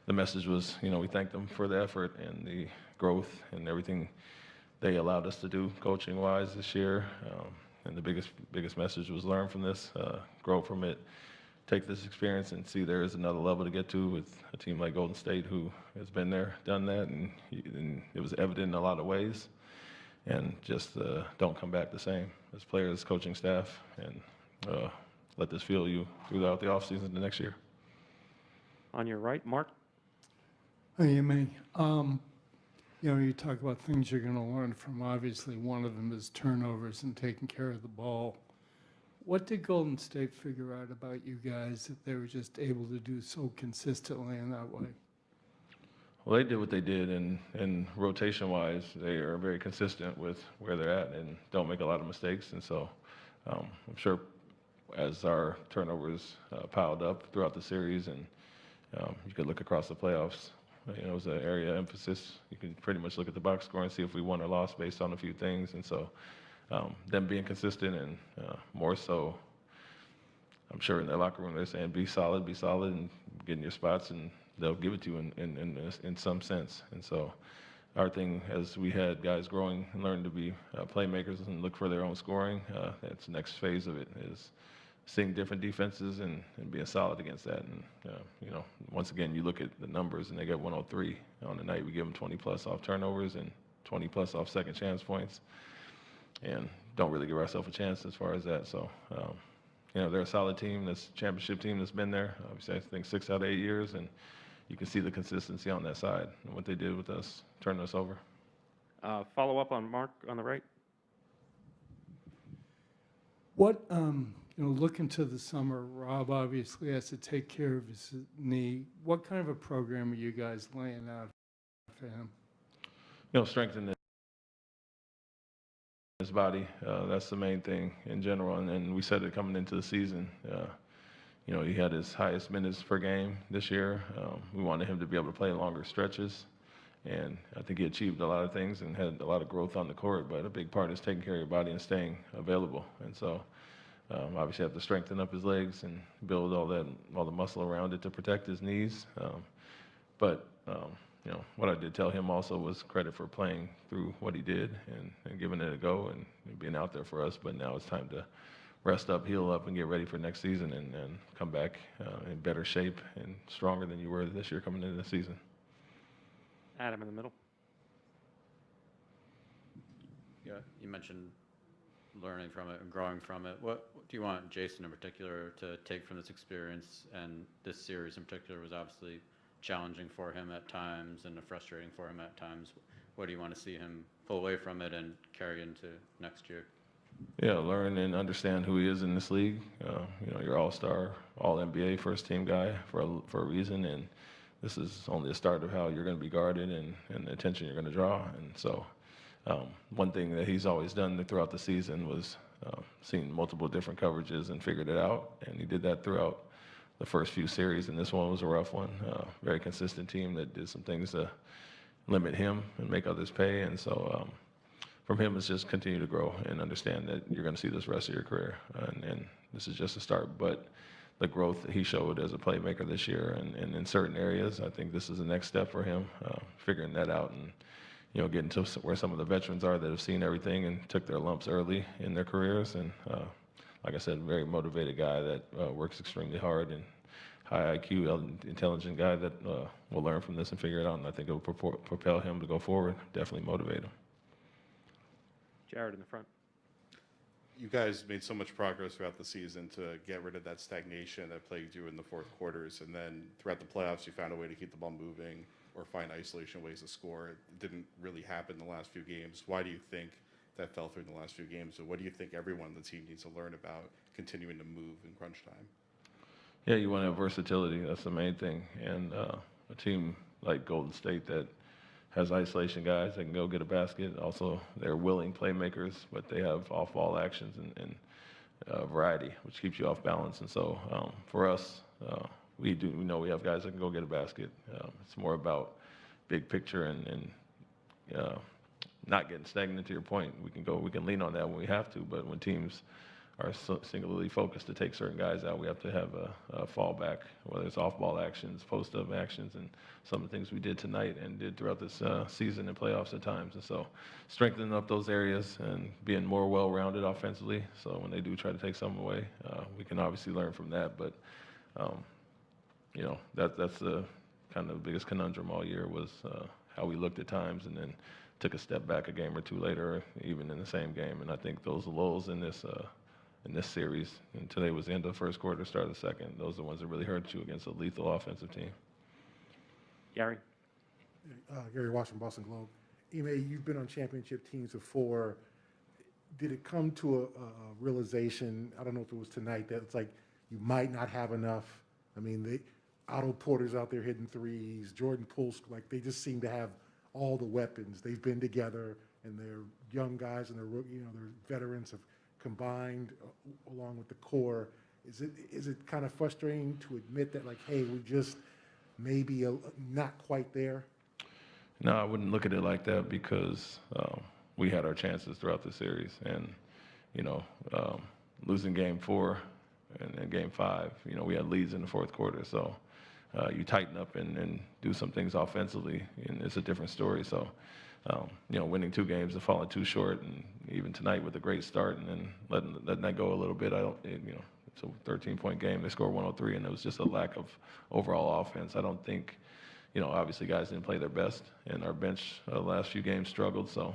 the message was, we thanked them for the effort and the growth and everything they allowed us to do coaching-wise this year. And the biggest message was learn from this, grow from it, take this experience and see there is another level to get to with a team like Golden State who has been there, done that, and it was evident in a lot of ways. And just don't come back the same as players, coaching staff, and let this fuel you throughout the offseason the next year. On your right, Mark. Hey, Ime. You talk about things you're going to learn from. Obviously, one of them is turnovers and taking care of the ball. What did Golden State figure out about you guys that they were just able to do so consistently in that way? Well, they did what they did, and rotation-wise, they are very consistent with where they're at and don't make a lot of mistakes. And so I'm sure as our turnovers piled up throughout the series, and you could look across the playoffs, it was an area of emphasis. You can pretty much look at the box score and see if we won or lost based on a few things. And so them being consistent and more so, I'm sure in their locker room they're saying, be solid, and get in your spots, and they'll give it to you in some sense. And so our thing, as we had guys growing and learning to be playmakers and look for their own scoring, that's the next phase of it, is seeing different defenses and being solid against that. And, once again, you look at the numbers, and they got 103 on the night. We give them 20-plus off turnovers and 20-plus off second chance points, and don't really give ourselves a chance as far as that. So, they're a solid team, that's a championship team that's been there, obviously, I think 6 out of 8 years, and you can see the consistency on that side and what they did with us, turning us over. Follow up on Mark on the right. What, looking to the summer, Rob obviously has to take care of his knee. What kind of a program are you guys laying out for him? Strengthen his body. That's the main thing in general. And we said it coming into the season. He had his highest minutes per game this year. We wanted him to be able to play longer stretches. And I think he achieved a lot of things and had a lot of growth on the court. But a big part is taking care of your body and staying available. And so obviously have to strengthen up his legs and build all the muscle around it to protect his knees. But what I did tell him also was credit for playing through what he did and giving it a go and being out there for us. But now it's time to rest up, heal up, and get ready for next season and come back in better shape and stronger than you were this year coming into the season. Adam in the middle. Yeah, you mentioned learning from it and growing from it. What do you want Jayson in particular to take from this experience? And this series in particular was obviously challenging for him at times and frustrating for him at times. What do you want to see him pull away from it and carry into next year? Yeah, learn and understand who he is in this league. You're all-star, all-NBA first-team guy for a reason, and this is only the start of how you're going to be guarded and the attention you're going to draw. And so one thing that he's always done throughout the season was seen multiple different coverages and figured it out, and he did that throughout the first few series, and this one was a rough one. Very consistent team that did some things to limit him and make others pay, and so from him, it's just continue to grow and understand that you're going to see this rest of your career. And this is just a start. But the growth that he showed as a playmaker this year and in certain areas, I think this is the next step for him, figuring that out and, getting to where some of the veterans are that have seen everything and took their lumps early in their careers. And like I said, very motivated guy that works extremely hard and high IQ, intelligent guy that will learn from this and figure it out. And I think it will propel him to go forward, definitely motivate him. Jared in the front. You guys made so much progress throughout the season to get rid of that stagnation that plagued you in the fourth quarters, and then throughout the playoffs you found a way to keep the ball moving or find isolation ways to score. It didn't really happen in the last few games. Why do you think that fell through in the last few games? And what do you think everyone on the team needs to learn about continuing to move in crunch time? Yeah, you want to have versatility. That's the main thing. And a team like Golden State that has isolation guys that can go get a basket. Also, they're willing playmakers, but they have off-ball actions and variety, which keeps you off balance. And so for us, we know we have guys that can go get a basket. It's more about big picture and not getting stagnant. To your point, we can lean on that when we have to. But when teams are singularly focused to take certain guys out. We have to have a fallback, whether it's off-ball actions, post-up actions, and some of the things we did tonight and did throughout this season and playoffs at times. And so strengthening up those areas and being more well-rounded offensively. So when they do try to take some away, we can obviously learn from that. But, that's the kind of the biggest conundrum all year was how we looked at times and then took a step back a game or two later, even in the same game. And I think those lulls in this series, and today was the end of the first quarter, start of the second, those are the ones that really hurt you against a lethal offensive team. Gary? Gary Washington, Boston Globe. Ime, you've been on championship teams before. Did it come to a realization, I don't know if it was tonight, that it's like you might not have enough? I mean, Otto Porter's out there hitting threes, Jordan Poole, like they just seem to have all the weapons. They've been together, and they're young guys, and they're veterans have combined along with the core. Is it kind of frustrating to admit that, like, hey, we just maybe not quite there? No, I wouldn't look at it like that because we had our chances throughout the series, and losing game 4 and then game 5, we had leads in the fourth quarter, so you tighten up and do some things offensively, and it's a different story. So, winning 2 games and falling 2 short, and even tonight with a great start, and then letting that go a little bit. It's a 13-point game. They scored 103, and it was just a lack of overall offense. I don't think, obviously guys didn't play their best, and our bench the last few games struggled. So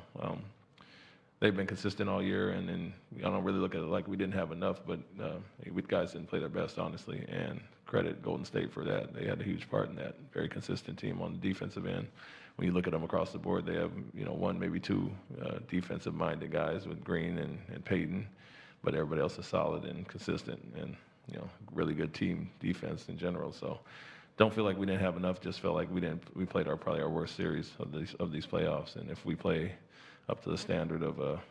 they've been consistent all year, and then I don't really look at it like we didn't have enough, but guys didn't play their best, honestly, and credit Golden State for that. They had a huge part in that. Very consistent team on the defensive end. When you look at them across the board, they have, 1, maybe 2 defensive-minded guys with Green and Payton, but everybody else is solid and consistent and, really good team defense in general. So don't feel like we didn't have enough, just felt like we played probably our worst series of these playoffs. And if we play up to the standard of a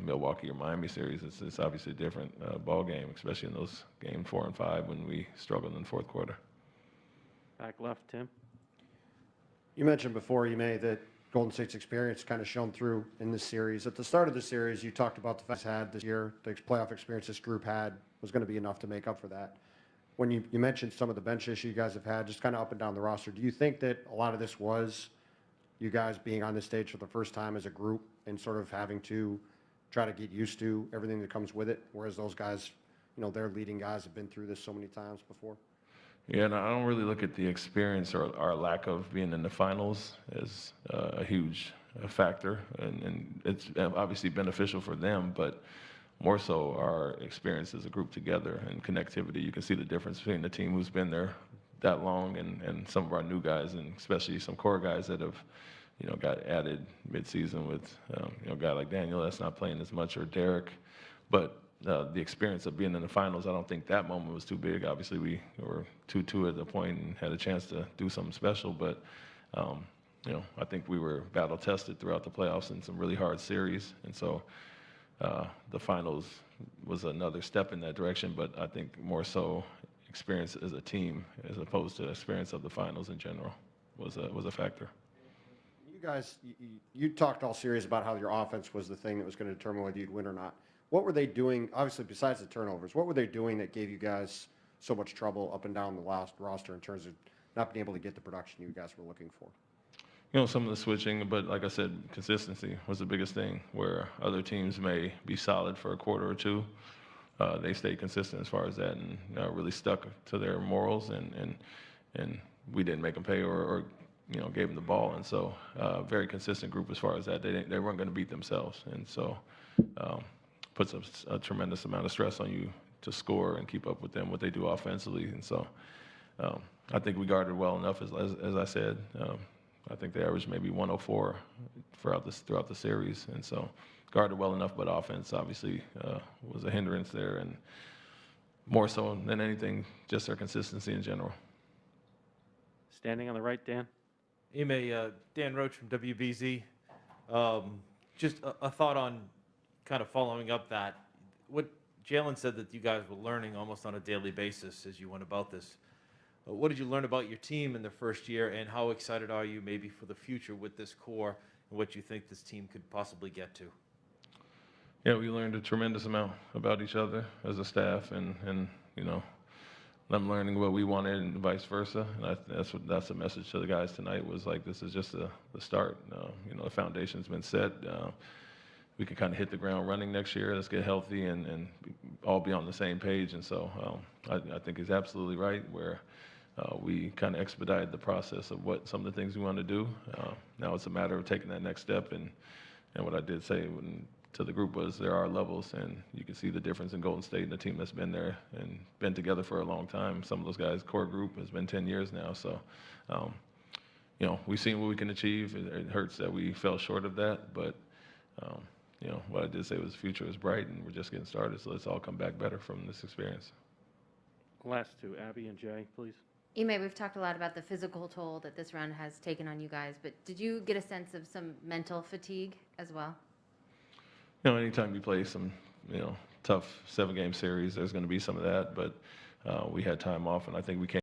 Milwaukee or Miami series, it's obviously a different ball game, especially in those games 4 and 5 when we struggled in the fourth quarter. Back left, Tim? You mentioned before, Ime, that Golden State's experience kind of shone through in this series. At the start of the series, you talked about the fact had this year, the playoff experience this group had was going to be enough to make up for that. When you mentioned some of the bench issues you guys have had, just kind of up and down the roster, do you think that a lot of this was you guys being on this stage for the first time as a group and sort of having to try to get used to everything that comes with it, whereas those guys, their leading guys have been through this so many times before? Yeah, and I don't really look at the experience or our lack of being in the finals as a huge factor, and it's obviously beneficial for them, but more so our experience as a group together and connectivity. You can see the difference between the team who's been there that long and some of our new guys, and especially some core guys that have, got added midseason with, a guy like Daniel that's not playing as much, or Derek. But the experience of being in the finals, I don't think that moment was too big. Obviously, we were 2-2 at the point and had a chance to do something special. But, I think we were battle-tested throughout the playoffs in some really hard series. And so the finals was another step in that direction. But I think more so experience as a team as opposed to experience of the finals in general was a factor. You guys, you talked all series about how your offense was the thing that was going to determine whether you'd win or not. What were they doing, obviously besides the turnovers, what were they doing that gave you guys so much trouble up and down the last roster in terms of not being able to get the production you guys were looking for? Some of the switching, but like I said, consistency was the biggest thing, where other teams may be solid for a quarter or two. They stayed consistent as far as that and really stuck to their morals, and we didn't make them pay or gave them the ball. And so very consistent group as far as that. They weren't going to beat themselves. And so puts a tremendous amount of stress on you to score and keep up with them, what they do offensively. And so I think we guarded well enough, as I said. I think they averaged maybe 104 throughout the series. And so guarded well enough, but offense obviously was a hindrance there. And more so than anything, just their consistency in general. Standing on the right, Dan? Ime, Dan Roach from WBZ. Just a thought on kind of following up that. What Jalen said that you guys were learning almost on a daily basis as you went about this. What did you learn about your team in the first year, and how excited are you maybe for the future with this core and what you think this team could possibly get to? Yeah, we learned a tremendous amount about each other as a staff, and you know, them learning what we wanted and vice versa. And that's the message to the guys tonight was like, this is just the start. You know, the foundation's been set. We can kind of hit the ground running next year. Let's get healthy and all be on the same page. And so I think he's absolutely right where we kind of expedited the process of what some of the things we want to do. Now it's a matter of taking that next step. And what I did say to the group was there are levels, and you can see the difference in Golden State and the team that's been there and been together for a long time. Some of those guys' core group has been 10 years now. So, you know, we've seen what we can achieve. It hurts that we fell short of that, but you know, what I did say was the future is bright, and we're just getting started. So let's all come back better from this experience. Last two, Abby and Jay, please. Ime, we've talked a lot about the physical toll that this run has taken on you guys, but did you get a sense of some mental fatigue as well? You know, anytime you play some, you know, tough 7-game series, there's going to be some of that, but we had time off, and I think we came